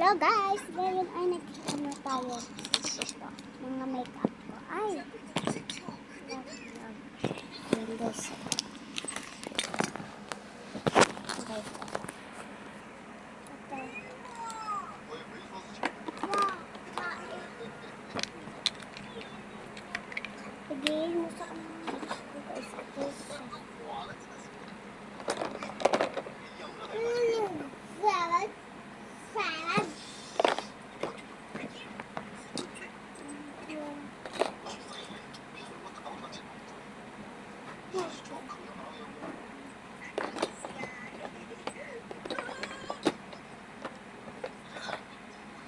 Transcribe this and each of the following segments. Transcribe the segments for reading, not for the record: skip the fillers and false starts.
Hello guys! Ngayon ay nag-ano tayo. Ito, mga makeup ko. Ay! Windows. Okay. Ito. Pagiging mo sa guys. Ito siya. Salad. Salad.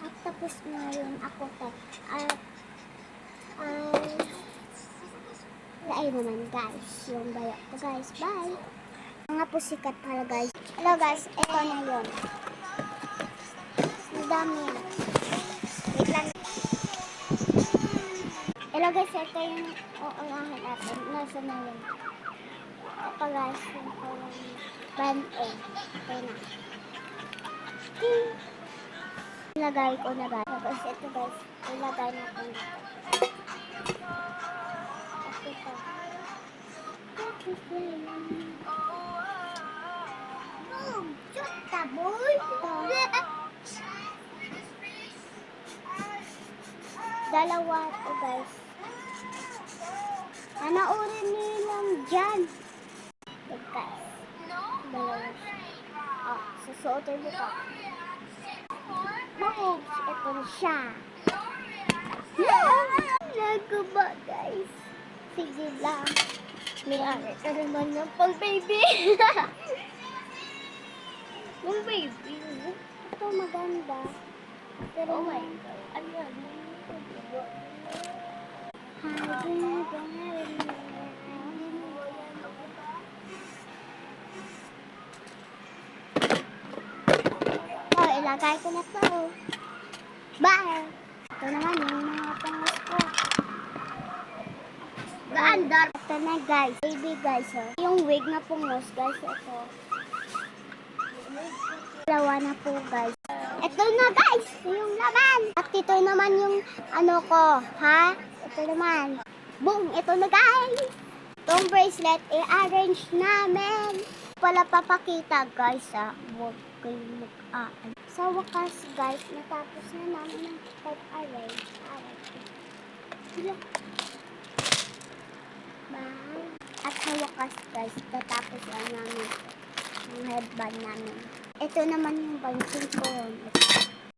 At tapos ngayon ako ay naman guys, yung bayo ko guys, bye! Mga pusikat pala guys. Hello guys, ito na yun. Ang dami. Wait lang. Hello guys, ito yung uulahin natin. Nasa na yun. Ito guys, yung band A. Ito na. Ilagay ko na guys. Tapos ito guys, ilagay natin dito. Ito. Dalawa ito guys. Nanaurin nilang dyan. Ito guys. Dalawa siya. Susuotin mo ito. Moves. Ito na siya. Nagaba guys. Sige lang. May ari ka naman ng pang baby. Pang baby. Ito maganda. Pero oh my God. Ano yan? Ilagay ko na ito. Bye! Ito naman yung mga pangos ko. Gaandar. Ito na guys. Baby guys. Oh. Yung wig na pungos guys. Ito. Dalawa na po guys. Ito na guys. Yung laman. At ito naman yung ano ko. Ha? Ito naman. Boom. Ito na guys. Itong bracelet i-arrange namin. Pala papakita guys ha. Huwag kayong mag-aan. Sa wakas guys, natapos na namin ng pag-arrange. Bye. At sa wakas guys, natapos na namin ang headband namin. Ito naman yung bansin ko.